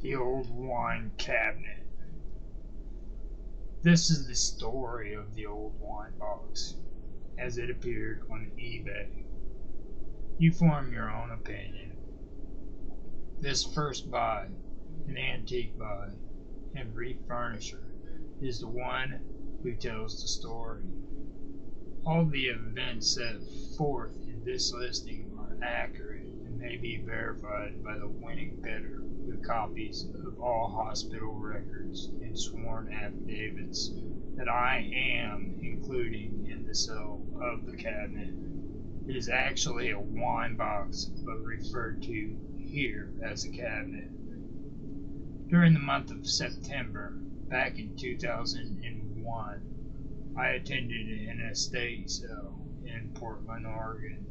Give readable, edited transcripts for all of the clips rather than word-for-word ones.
The old wine cabinet. This is the story of the old wine box, as it appeared on eBay. You form your own opinion. This first buy, an antique buy, and refurnisher is the one who tells the story. All the events set forth in this listing are accurate and may be verified by the winning bidder with copies of all hospital records and sworn affidavits that I am including in the sale of the cabinet. It is actually a wine box, but referred to here as a cabinet. During the month of September, back in 2001, I attended an estate sale in Portland, Oregon.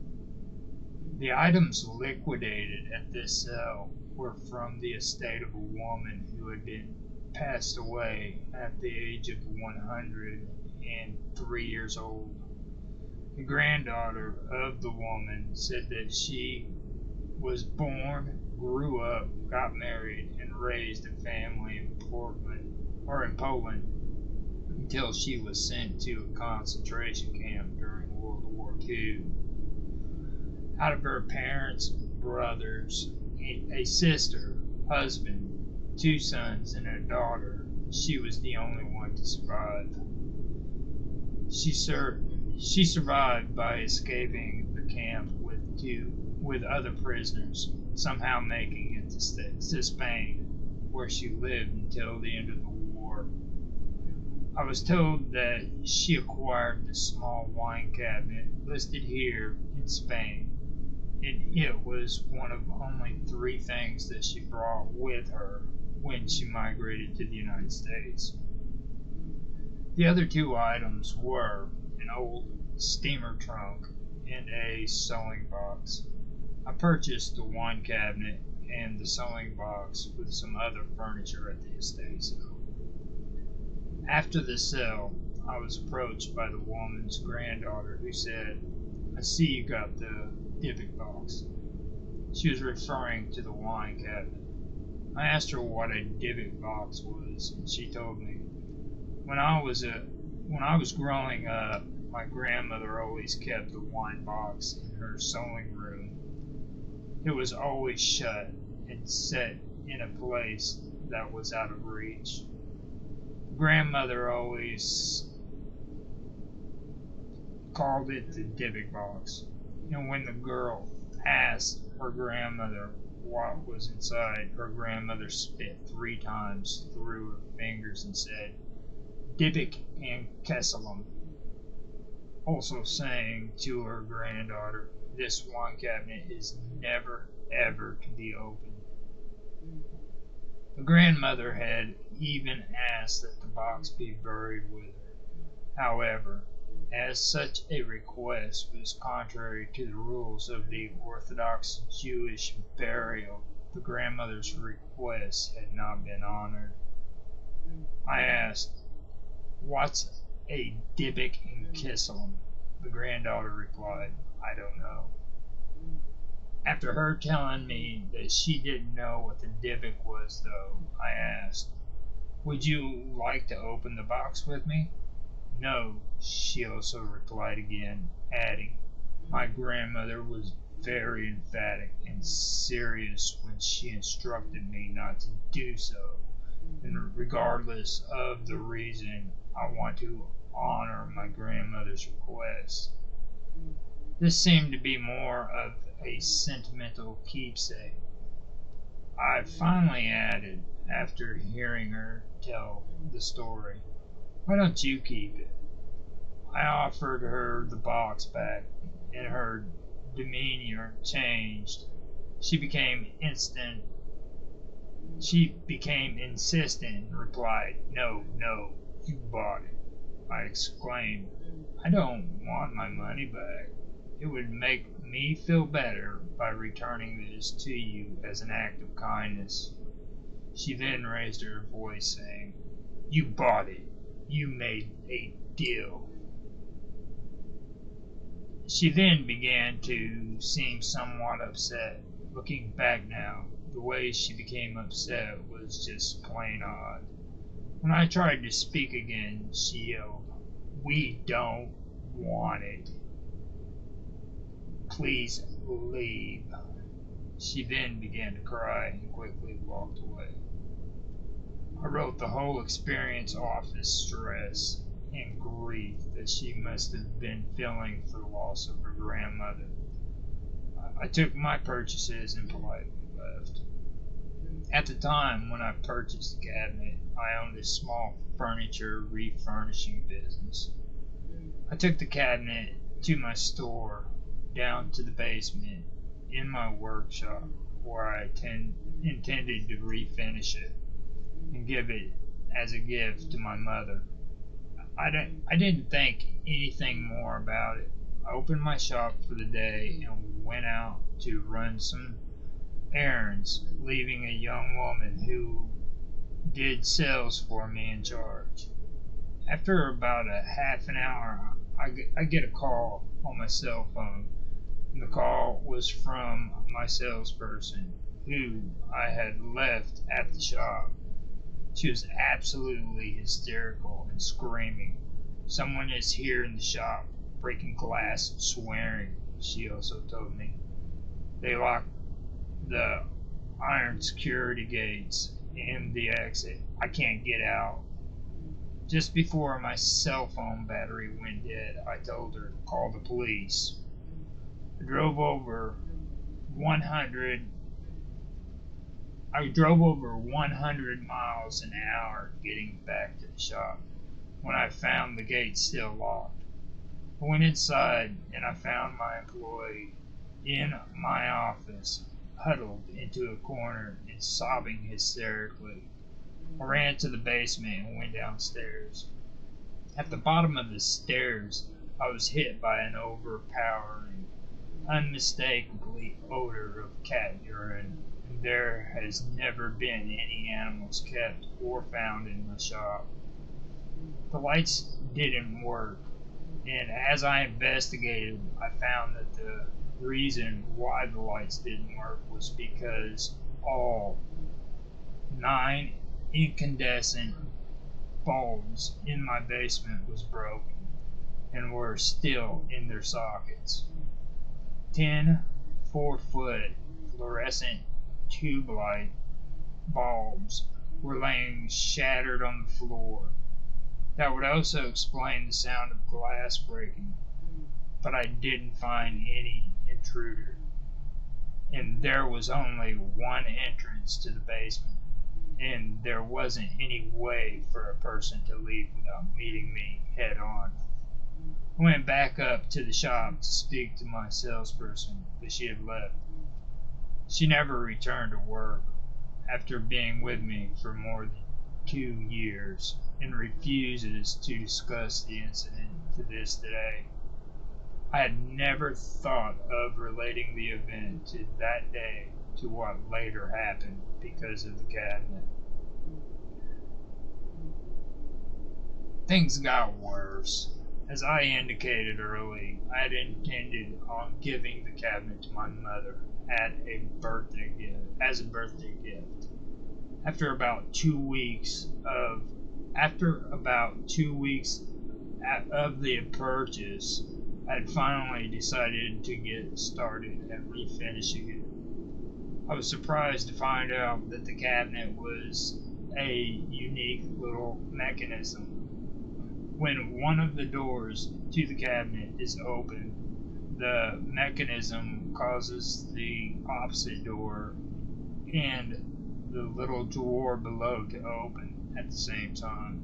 The items liquidated at this sale were from the estate of a woman who had been passed away at the age of 103 years old. The granddaughter of the woman said that she was born, grew up, got married, and raised a family in Poland until she was sent to a concentration camp during World War II. Out of her parents, brothers, a sister, husband, 2 sons, and a daughter, she was the only one to survive. She survived by escaping the camp with other prisoners, somehow making it to Spain, where she lived until the end of the war. I was told that she acquired the small wine cabinet listed here in Spain, and it was one of only 3 things that she brought with her when she migrated to the United States. The other 2 items were an old steamer trunk and a sewing box. I purchased the wine cabinet and the sewing box with some other furniture at the estate sale. After the sale, I was approached by the woman's granddaughter who said, "I see you got the Dybbuk box." She was referring to the wine cabinet. I asked her what a Dybbuk box was, and she told me, When I was growing up, my grandmother always kept the wine box in her sewing room. It was always shut and set in a place that was out of reach. Grandmother always called it the Dybbuk box, and when the girl asked her grandmother what was inside, her grandmother spit 3 times through her fingers and said, "Dybbuk and Kesselum," also saying to her granddaughter, "This wine cabinet is never ever to be opened." The grandmother had even asked that the box be buried with her. However, as such a request was contrary to the rules of the Orthodox Jewish burial, the grandmother's request had not been honored. I asked, "What's a Dybbuk and Kesselum?" The granddaughter replied, "I don't know." After her telling me that she didn't know what the Dybbuk was, though, I asked, "Would you like to open the box with me?" "No," she also replied again, adding, "My grandmother was very emphatic and serious when she instructed me not to do so, and regardless of the reason, I want to honor my grandmother's request." This seemed to be more of a sentimental keepsake. I finally added, after hearing her tell the story, "Why don't you keep it?" I offered her the box back, and her demeanor changed. She became insistent and replied, "No, no, you bought it." I exclaimed, "I don't want my money back. It would make me feel better by returning this to you as an act of kindness." She then raised her voice, saying, "You bought it. You made a deal." She then began to seem somewhat upset. Looking back now, the the way she became upset was just plain odd. When I tried to speak again, she yelled, "We don't want it. Please leave." She then began to cry and quickly walked away. I wrote the whole experience off as stress and grief that she must have been feeling for the loss of her grandmother. I took my purchases and politely left. At the time when I purchased the cabinet, I owned a small furniture refurnishing business. I took the cabinet to my store, down to the basement, in my workshop, where I intended to refinish it and give it as a gift to my mother. I didn't think anything more about it. I opened my shop for the day and went out to run some errands, leaving a young woman who did sales for me in charge. After about a half an hour, I get a call on my cell phone, and the call was from my salesperson, who I had left at the shop. She was absolutely hysterical and screaming, "Someone is here in the shop, breaking glass and swearing," she also told me. "They locked the iron security gates and the exit. I can't get out." Just before my cell phone battery went dead, I told her to call the police. I drove over 100 miles an hour getting back to the shop when I found the gate still locked. I went inside and I found my employee in my office, huddled into a corner and sobbing hysterically. I ran to the basement and went downstairs. At the bottom of the stairs, I was hit by an overpowering, unmistakable odor of cat urine, and there has never been any animals kept or found in my shop. The lights didn't work, and as I investigated, I found that the reason why the lights didn't work was because all 9 incandescent bulbs in my basement was broken and were still in their sockets. 10 4-foot fluorescent tube light bulbs were laying shattered on the floor. That would also explain the sound of glass breaking, but I didn't find any intruder. And there was only one entrance to the basement, and there wasn't any way for a person to leave without meeting me head on. I went back up to the shop to speak to my salesperson, but she had left. She never returned to work after being with me for more than 2 years and refuses to discuss the incident to this day. I had never thought of relating the event to that day to what later happened because of the cabinet. Things got worse. As I indicated early, I had intended on giving the cabinet to my mother as a birthday gift. After about 2 weeks of the purchase, I had finally decided to get started at refinishing it. I was surprised to find out that the cabinet was a unique little mechanism. When one of the doors to the cabinet is open, the mechanism causes the opposite door and the little drawer below to open at the same time.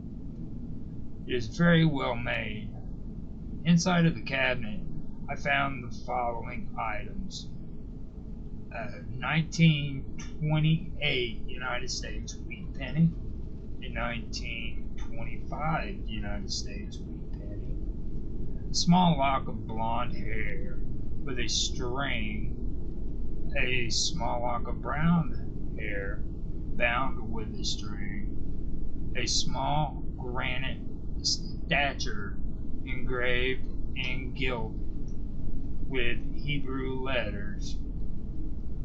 It is very well made. Inside of the cabinet, I found the following items: 1928 United States wheat penny, a 1925 United States wheat penny, a small lock of blonde hair with a string, a small lock of brown hair bound with a string, a small granite statue engraved and gilded with Hebrew letters,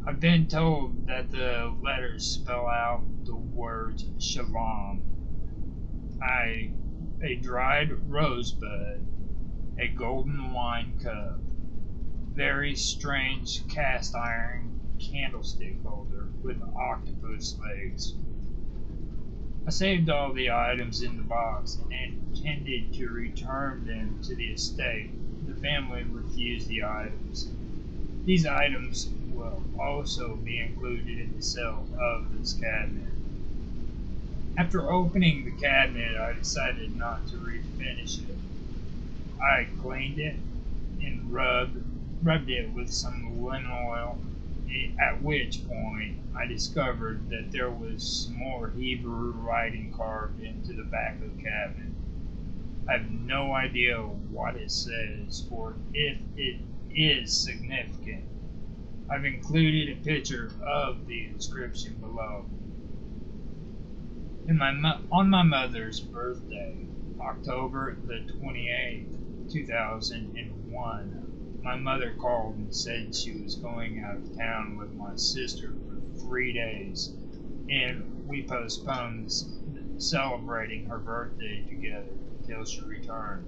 I've been told that the letters spell out the words Shalom. A dried rosebud, a golden wine cup, very strange cast iron candlestick holder with octopus legs. I saved all the items in the box and intended to return them to the estate. The family refused the items. These items will also be included in the sale of this cabinet. After opening the cabinet, I decided not to refinish it. I cleaned it and rubbed it with some linseed oil, at which point I discovered that there was some more Hebrew writing carved into the back of the cabinet. I have no idea what it says or if it is significant. I've included a picture of the inscription below. On my mother's birthday, October the 28th, 2001, my mother called and said she was going out of town with my sister for 3 days, and we postponed celebrating her birthday together until she returned.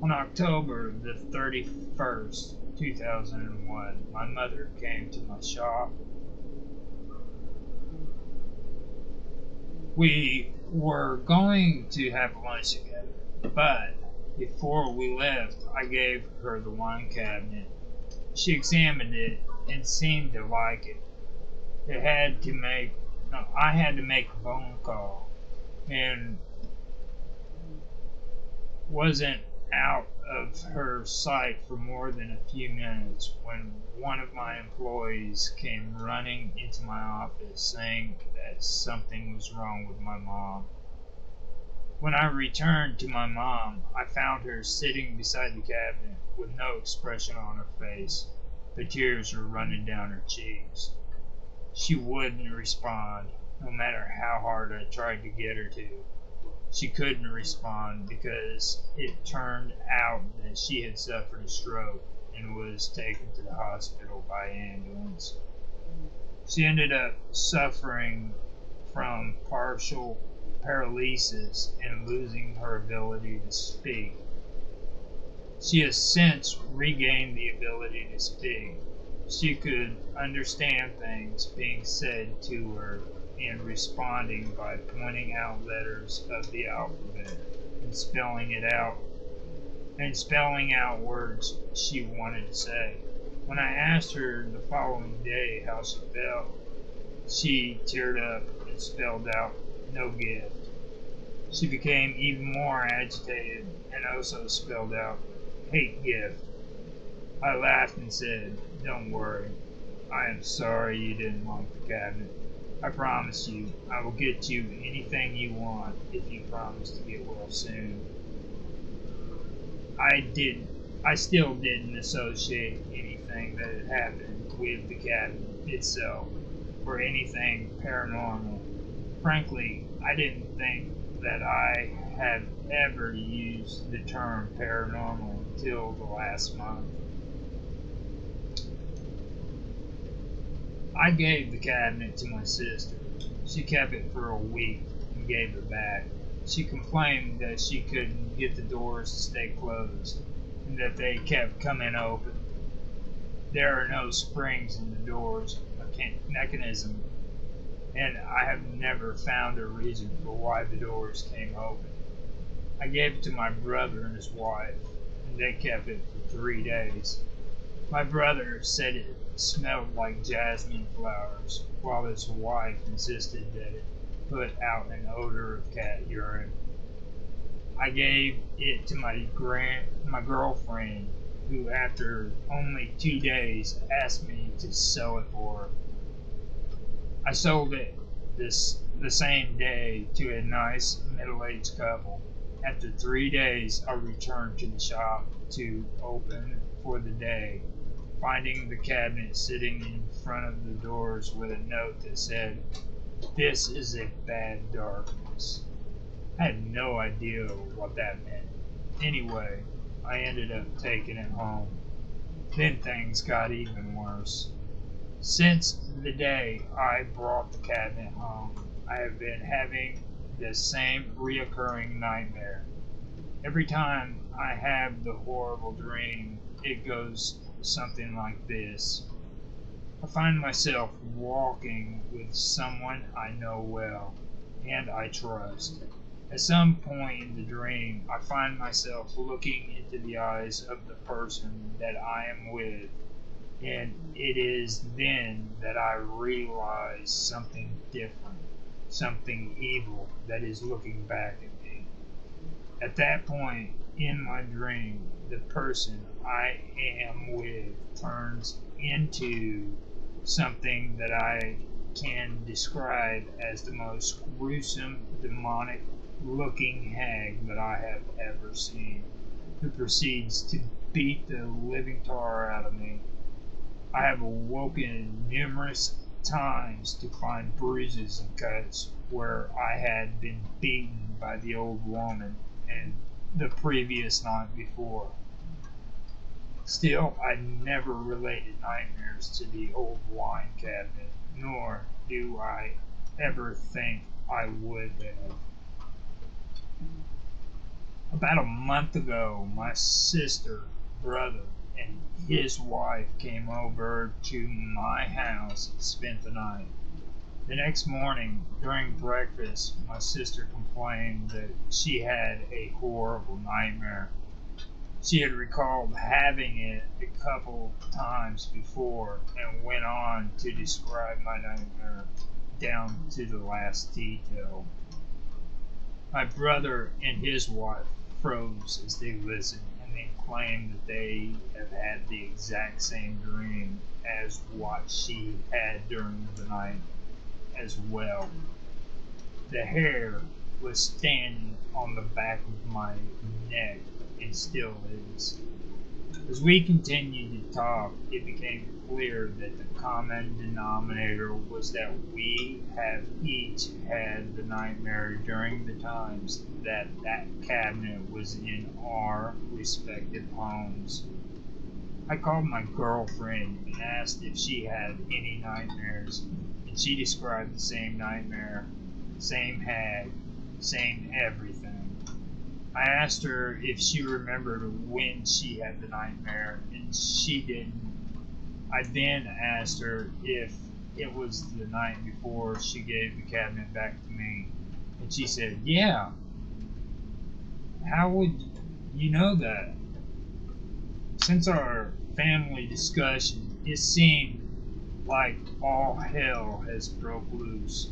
On October the 31st, 2001, my mother came to my shop. We were going to have lunch together, but before we left, I gave her the wine cabinet. She examined it and seemed to like it. I had to make a phone call and wasn't out of her sight for more than a few minutes when one of my employees came running into my office saying that something was wrong with my mom. When I returned to my mom, I found her sitting beside the cabinet with no expression on her face. The tears were running down her cheeks. She wouldn't respond, no matter how hard I tried to get her to. She couldn't respond because it turned out that she had suffered a stroke and was taken to the hospital by ambulance. She ended up suffering from partial paralysis and losing her ability to speak. She has since regained the ability to speak. She could understand things being said to her and responding by pointing out letters of the alphabet and spelling out words she wanted to say. When I asked her the following day how she felt, she teared up and spelled out no gift. She became even more agitated and also spelled out hate gift. I laughed and said, "Don't worry. I am sorry you didn't like the cabinet. I promise you, I will get you anything you want if you promise to get well soon." I still didn't associate anything that had happened with the cabinet itself or anything paranormal. Frankly, I didn't think that I had ever used the term paranormal until the last month. I gave the cabinet to my sister. She kept it for a week and gave it back. She complained that she couldn't get the doors to stay closed and that they kept coming open. There are no springs in the door's mechanism, and I have never found a reason for why the doors came open. I gave it to my brother and his wife, and they kept it for 3 days. My brother said it smelled like jasmine flowers, while his wife insisted that it put out an odor of cat urine. I gave it to my girlfriend, who after only 2 days asked me to sell it for her. I sold it the same day to a nice middle-aged couple. After 3 days, I returned to the shop to open for the day, finding the cabinet sitting in front of the doors with a note that said, "This is a bad darkness." I had no idea what that meant. Anyway, I ended up taking it home. Then things got even worse. Since the day I brought the cabinet home, I have been having the same reoccurring nightmare. Every time I have the horrible dream, it goes something like this. I find myself walking with someone I know well and I trust. At some point in the dream, I find myself looking into the eyes of the person that I am with, and it is then that I realize something different, something evil that is looking back at me. At that point in my dream, the person I am with turns into something that I can describe as the most gruesome, demonic looking hag that I have ever seen, who proceeds to beat the living tar out of me. I have awoken numerous times to find bruises and cuts where I had been beaten by the old woman and the previous night before. Still, I never related nightmares to the old wine cabinet, nor do I ever think I would have. About a month ago, my sister, brother, and his wife came over to my house and spent the night. The next morning, during breakfast, my sister complained that she had a horrible nightmare. She had recalled having it a couple times before and went on to describe my nightmare down to the last detail. My brother and his wife froze as they listened and then claimed that they have had the exact same dream as what she had during the night as well. The hair was standing on the back of my neck and still is. As we continued to talk, it became clear that the common denominator was that we have each had the nightmare during the times that that cabinet was in our respective homes. I called my girlfriend and asked if she had any nightmares, and she described the same nightmare, same hag, same everything. I asked her if she remembered when she had the nightmare, and she didn't. I then asked her if it was the night before she gave the cabinet back to me, and she said, "Yeah." How would you know that? Since our family discussion, it seemed like all hell has broke loose.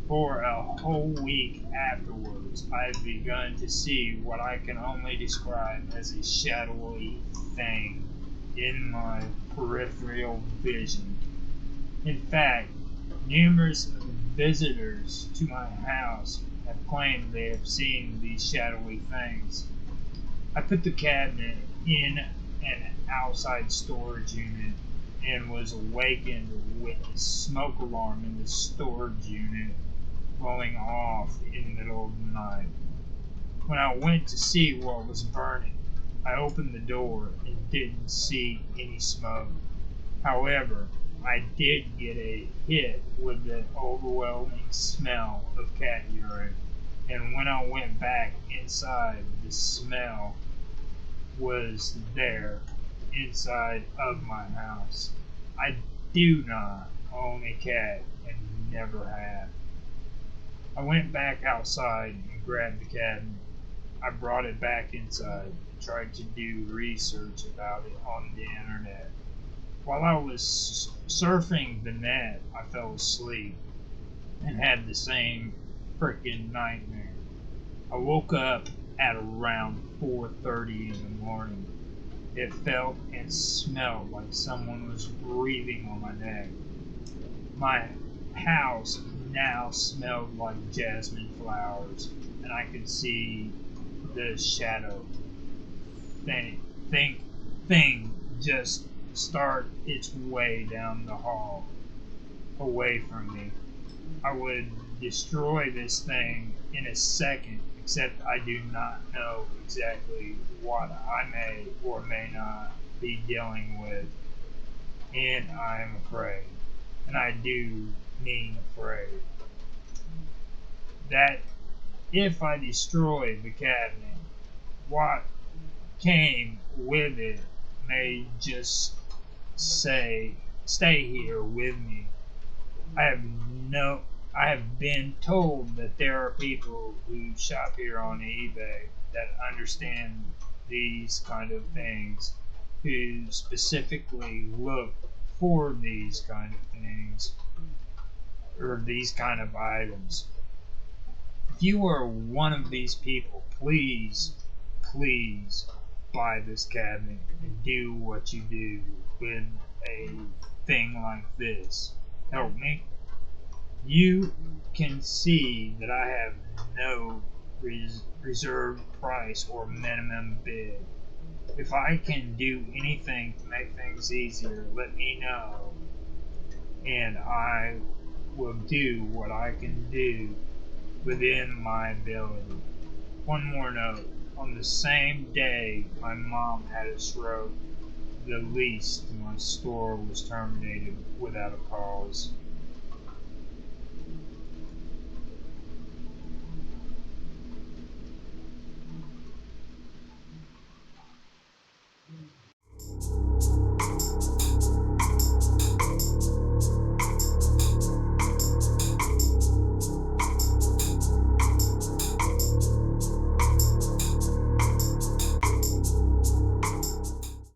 For a whole week afterwards, I've begun to see what I can only describe as a shadowy thing in my peripheral vision. In fact, numerous visitors to my house have claimed they have seen these shadowy things. I put the cabinet in an outside storage unit and was awakened with the smoke alarm in the storage unit going off in the middle of the night. When I went to see what was burning, I opened the door and didn't see any smoke. However, I did get a hit with the overwhelming smell of cat urine, and when I went back inside, the smell was there inside of my house. I do not own a cat and never have. I went back outside and grabbed the cabinet. I brought it back inside and tried to do research about it on the internet. While I was surfing the net, I fell asleep and had the same frickin' nightmare. I woke up at around 4:30 in the morning. It felt and smelled like someone was breathing on my neck. My house now smelled like jasmine flowers, and I could see the shadow thing, thing, thing just start its way down the hall away from me. I would destroy this thing in a second, except I do not know exactly what I may or may not be dealing with. and I am afraid, and I do mean afraid, that if I destroy the cabinet, what came with it may just stay here with me. I have no I have been told that there are people who shop here on eBay that understand these kind of things, who specifically look for these kind of things or these kind of items. If you are one of these people, please, please buy this cabinet and do what you do with a thing like this. Help me. You can see that I have no reserved price or minimum bid. If I can do anything to make things easier, let me know, and I will do what I can do within my ability. One more note. On the same day my mom had a stroke, the lease to my store was terminated without a cause.